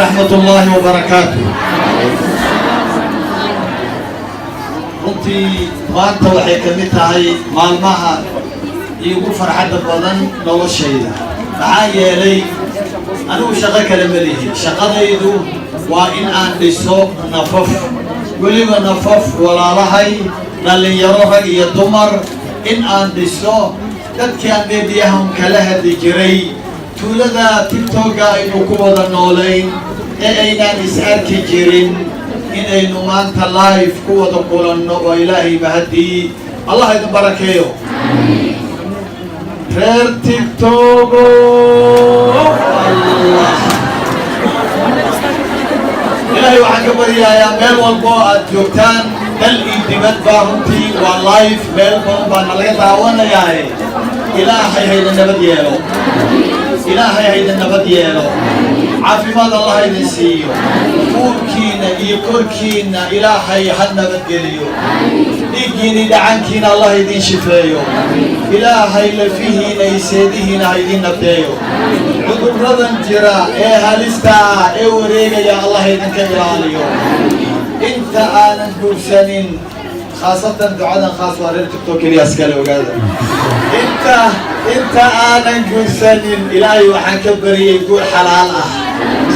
ورحمة الله وبركاته. runtii maanta waxay ka mid tahay maalmaha iigu farxadda badan noloshayda maxaa yeelay anigu shaqo kale ma lihi shaqadaydu waa in aan dhiso nafaf weliba nafaf walaalahay dhalinyaro rag iyo dumar in aan dhiso dadkii aan meediyahan kala hadli jiray tuulada tiktoka aynu ku wada noolayn ee aynaan is arki jirin inaynu maanta live ku wada kulanno waa ilaahay mahadii allah idin barakeeyo reer tiktogo allah ilaahay waxaan ka baryayaa meel walbo aad joogtaan dal iyo dibad baa runtii waa live meel badan baa nalaga daawanayaa ilaahay hayda nabad yeelo ilaahay hayda nabad yeelo caafimaad allah idin siiyo uurkiina iyo korkiina ilaahay ha nabadgeliyo dhiiggiina dhacankiina allah idin shifeeyo ilaahay lafihiina iyo seedihiina ha idin nabdeeyo cudurradan jira ee halista ee wareegaya allah idinka ilaaliyo inta aanan guursanin khaasatan ducadan khaas waa reer tiktok keliya iskale ogaada inta aanan guursanin ilaahay waxaan ka bariyay guur xalaal ah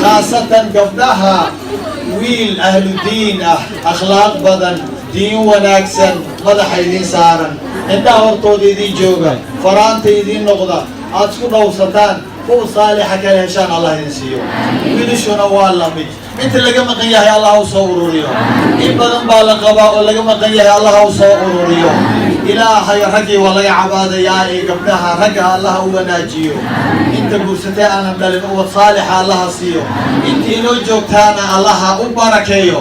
khaasatan gabdhaha wiil ahlu diin ah akhlaaq badan diin wanaagsan madaxa idin saaran indhaha hortooda idin jooga faraanta idin noqda aad isku dhowrsataan kuwa saalixa kala heshaan allah idin siiyo wiilashuna waa lamid inta laga maqan yahay allah u soo ururiyo in badan baa la qabaa oo laga maqan yahay allah u soo ururiyo ilaahay raggii waa laga cabaadayaa ee gabdhaha ragga allah u wanaajiyo inta guursatay aanan dhalin uwa saalixa allah siiyo intii inoo joogtaana allah u barakeeyo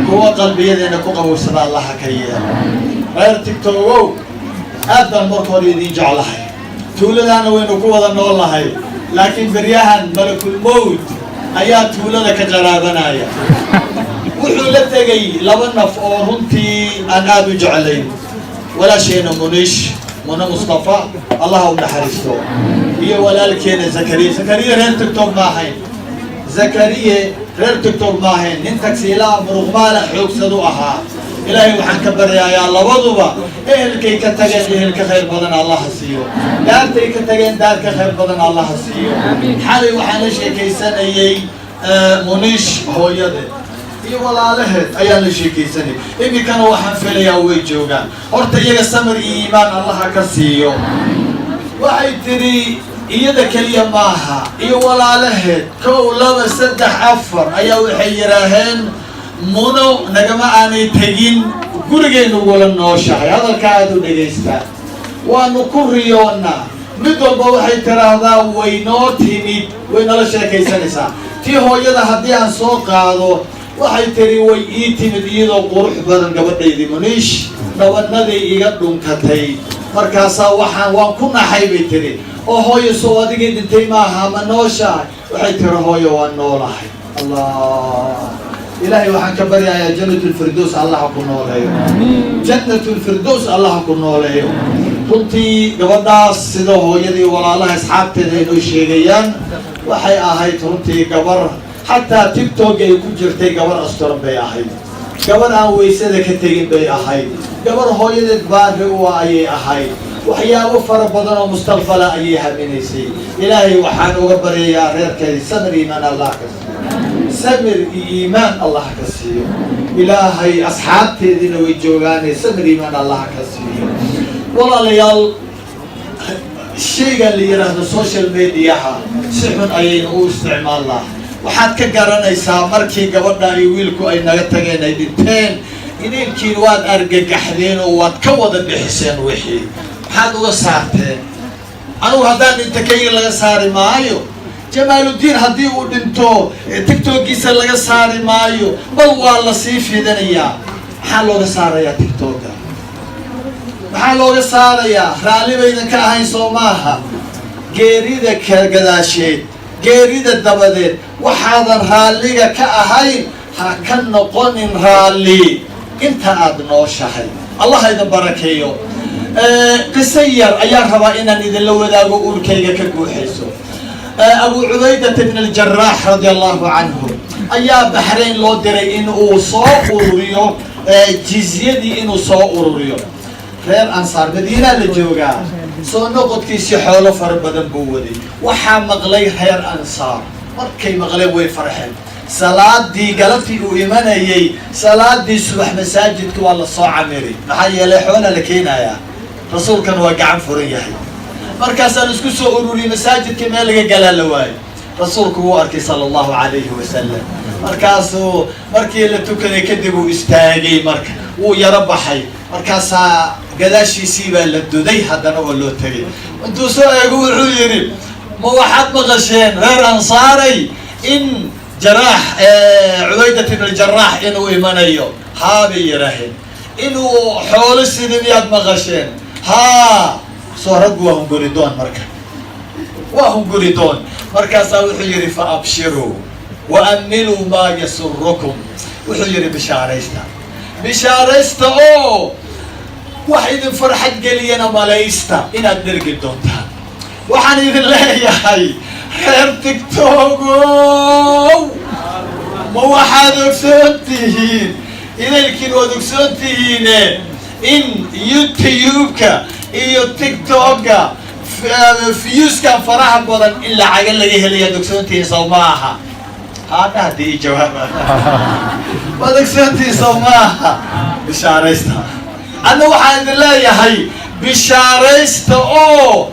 kuwa qalbiyadeena ku qabowsada allah ka yeelo reer tiktokow aad baan marka hore idin jeclahay tuuladaana waynu ku wada noolnahay laakiin baryahan malakul mawt ayaa tuulada ka qaraabanaya wuxuu la tegay laba naf oo runtii aan aad u jeclayn walaasheena muna mustafa allah u naxariisto iyo walaalkeena zakariya reer tiktok ma ahayn zakariya reer tiktok ma ahayn nin tagsiilaa muruqmaala xoogsadu ahaa ilaahay waxaan ka baryayaa labaduba ehelkay ka tageen ehelka khayr badan allah siiyo daartay ka tageen daar ka khayr badan allah siiyo xalay waxaan la sheekaysanayay munish hooyade iyo walaalaheed ayaan la sheekaysanay iminkana waxaan filayaa way joogaan horta iyaga samir iyo iimaan allah ka siiyo waxay tiri iyada keliya maaha iyo walaalaheed 1 2 3 4 ayaa waxay yiraaheen muno nagama aanay tegin gurigeenu wala nooshahay hadalka aad u dhageystaa waanu ku riyoonaa mid walba waxay tiraahdaa way noo timid way nala sheekaysanaysaa tii hooyada haddii aan soo qaado waxay tiri way ii timid iyadoo qurux badan gabadhaydii munish dhabanadii iga dhunkatay markaasaa waan ku naxay bay tiri oo hooyo soo adigii dhintay maaha ma nooshahay waxay tiri hooyo waan noolahay allah إلهي وحن كبريا يا جنة الفردوس الله كن عليه جنة الفردوس الله كن عليه كنتي قبضاس سده يدي ولا الله أصحاب تدينو شيئين وحي أهيد كنتي قبر حتى تيك توك يكون جرتي قبر أستر بي أهيد قبر أن ويسده كتير بي أهيد قبر هو يدي بار هو أي أهيد وحيا وفر بدن ومستغفلا أيها منيسي إلهي وحن وقبريا يا غير كذي سمري من الله كذي سمر إيمان الله كسيه إلهي أصحاب تدين ويجوغاني سمر إيمان الله كسيه والله ليال الشيء اللي يراه السوشيال ميديا سحن أين هو استعمال الله وحد كجرنا يسامر كي قبلنا يويلكو أي نجتين أي دين إنين كيلوات أرجع جحدين واتكود الحسين وحي حد وصارته أنا وهذا أنت كي لغا صاري مايو جمال الدين هدي ودنتو تيك توك يسال لغا صاري مايو بل والله سيف يدنيا maxaa looga saarayaa tiktoka maxaa looga saarayaa raali baydan ka ahayn soo maaha geerida ka gadaasheed geerida dabadeed waxaadan raaliga ka ahayn ha ka noqonin raali inta aad nooshahay allah idin barakeeyo qisayar ayaa rabaa inaan idin la wadaago urkayga ka guuxayso أبو عبيدة بن الجراح رضي الله عنه ayaa Bahrain loo diray in uu soo ururiyo jizyadii inuu soo ururiyo. reer Ansaar Madiina la joogaa soo noqodkiisii xoolo fara badan buu waday. waxaa maqlay reer Ansaar, markay maqleen way farxeen. salaadii galabtii uu imanayay salaadii subax masaajidka waa la soo camiray, maxaa yeelay xoolo la keenayaa, rasuulkan waa gacan furan yahay. markaasaan isku soo ururiyay masaajidka, meel laga galaa la waayo. rasuulku wuu arkay sallallahu alayhi wasallam, markaasuu markii la tukaday kadib uu istaagay, marka wuu yaro baxay, markaasaa gadaashiisii baa la duday, haddana oo loo tegay. intuu soo eego wuxuu yidhi, ma waxaad maqasheen reer Ansaaray in jaraax Cubaydat ibn al-Jarraax inuu imanayo? haa bay yidhaaheen. inuu xoolo sidii miyaad maqasheen? haa. soo rag waa hunguri doon, marka waa hunguri doon. markaasaa wuxuu yidhi fa abshiruu wa amiluu maa yasurukum. wuxuu yidhi bishaaraysta, bishaaraysta oo wax idin farxad geliyana malaysta inaad dhergi doontaan. waxaan idin leeyahay reer TikTokow, ma waxaad ogsoon tihiin, idaylkiin waad ogsoon tihiine in YouTube-ka iyo TikTok-ka viewskan faraha badan in lacaga laga helayaad ogsoon tihiin, sow ma aha? haadha haddii jawaab waad ogsoon tihiin, sow ma aha? bishaaraysta. anna waxaan idin leeyahay bishaaraysta oo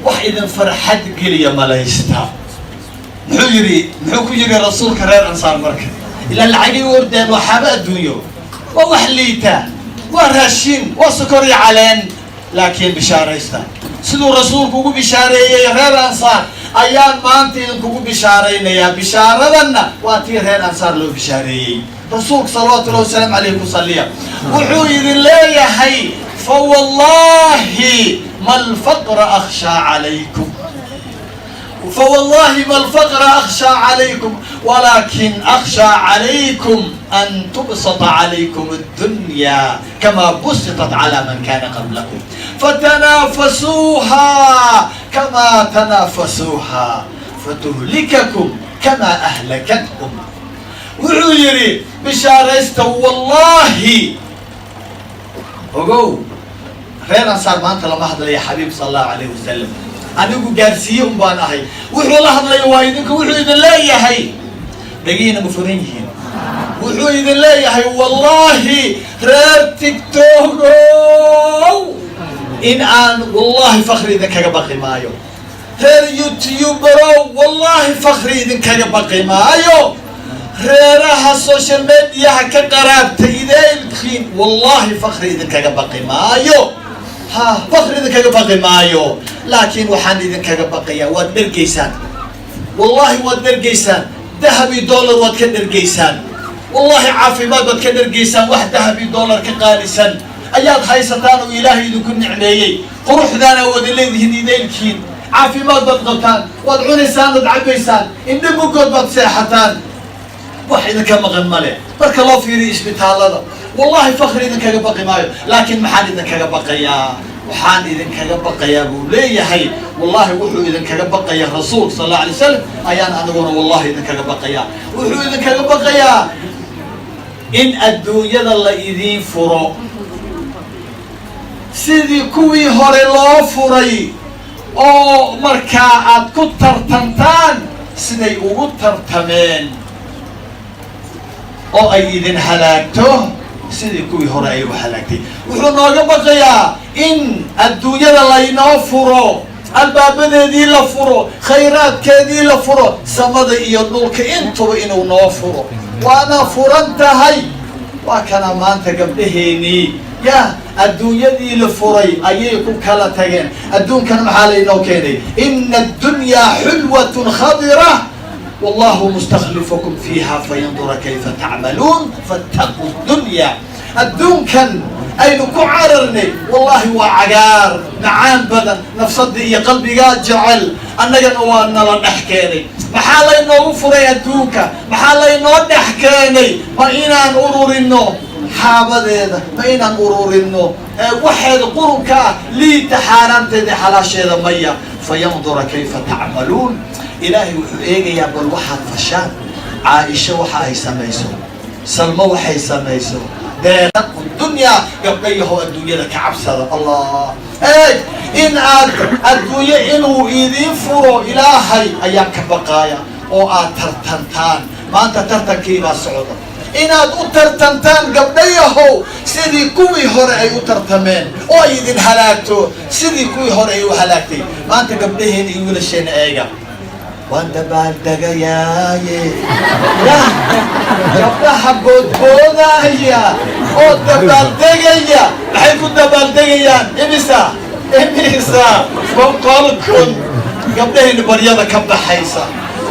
wax idin farxad geliya malaysta. muxuu ku yidhi rasuulka reer Ansaar marka? ilaa lacagay u ordeen waxaaba adduunyo, waa wax liita, waa raashin, waa sokor iyo caleen, laakiin bishaaraysta. siduu rasuulku ugu bishaareeyey reer Ansaar ayaan maanta idinkugu bishaaraynayaa. bishaaradanna waa tii reer Ansaar loo bishaareeyey. rasuulku salawaatullahi wasalaamu calayhi ku salliya wuxuu idin leeyahay, fawallahi ma alfaqra akhshaa calaykum, فوالله ما الفقر أخشى عليكم ولكن أخشى عليكم أن تبسط عليكم الدنيا كما بسطت على من كان قبلكم فتنافسوها كما تنافسوها فتهلككم كما أهلكتكم. وعيري بشارست والله وقو غير أنصار ما أنت لما هذا يا حبيب صلى الله عليه وسلم anigu gaarsiiye un baan ahay. wuxuu la hadlaya waa idinka, wuxuu idin leeyahay dhagiina ma furan yihiin. wuxuu idin leeyahay wallahi reer TikTokow in aan wallahi fakri idinkaga baqi maayo. reer YouTuberow wallahi fakri idinkaga baqi maayo. reeraha social mediaha ka qaraabta idaylkiin wallahi fakri idinkaga baqi maayo. fakri idinkaga baqi maayo, laakiin waxaan idinkaga baqayaa waad dhergaysaan. wallahi waad dhergaysaan. dahabi dollar waad ka dhergaysaan. wallahi caafimaad waad ka dhergaysaan. wax dahabi dollar ka qaalisan ayaad haysataan oo ilaahay idinku nicmeeyey. quruxdaana waad leedihiin idaylkiin, caafimaad baad qabtaan, waad cunaysaan, waad cabaysaan, indho mugood baad seexataan. wax idinka maqan male marka loo fiiriyo isbitaalada. wallahi fakri idinkaga baqi maayo, laakiin maxaan idinkaga baqayaa? waxaan idinkaga baqayaa buu leeyahay, wallahi wuxuu idinkaga baqayaa rasuulka sallallahu alayhi wasallam ayaan aniguna wallahi idinkaga baqayaa. wuxuu idinkaga baqayaa in adduunyada la idiin furo sidii kuwii hore loo furay, oo markaa aad ku tartantaan siday ugu tartameen, oo ay idin halaagto sidii kuwii hore ay u halaagtay. wuxuu nooga baqayaa in adduunyada laynoo furo, albaabadeedii la furo, khayraadkeedii la furo, samada iyo dhulka intuba inuu noo furo. waana furan tahay. waa kana maanta gabdhaheenii ya adduunyadii la furay ayay ku kala tageen. adduunkana maxaa laynoo keenay? ina addunyaa xulwatun khadira والله مستخلفكم فيها فينظر كيف تعملون فاتقوا الدنيا. الدون كان أين كعررني والله وعجار نعام بدن نفسدي قلبي قاعد جعل أنا جنوان نلا نحكيني محل إنه فري الدونك محل إنه نحكيني ما إنا نورور إنه حابد هذا ما إنا نورور إنه واحد قرنك لي تحارنت دي حلاش هذا مية فينظر كيف تعملون. إلهي وحيجي يا بالوحد فشان عائشة وحاي سميسو سلمى وحاي سميسو ديرق الدنيا قبليه الدنيا لك عبسة الله اي ان الدنيا انو ايدين فرو الهي اياك بقايا او ترتنتان ما انت ترتن كيما السعودة inaad u tartantaan gabdhayahow sidii kuwii hore ay u tartameen oo idin halaagto sidii kuwii hore ay u halaagtay maanta gabdhaheen iyo wiilasheena eega waan dabaaldegayaaye gabdhaha boodboodaya oo dabaaldegaya maxay ku dabaaldegayaan imisa boqolkun gabdhaheen baryada ka baxaysa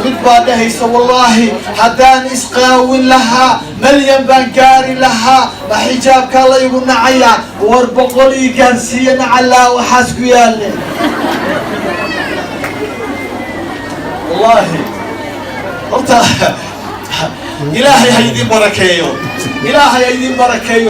mid baa dhahaysa wallaahi haddaan isqaawin lahaa malyan baan gaari lahaa ma xijaabkaa laygu nacaya war boqol ii gaarsiiya nacallaa waxaas ku yaalle wallaahi horta ilaahay ha idin barakeeyo ilaahay ha idin barakeeyo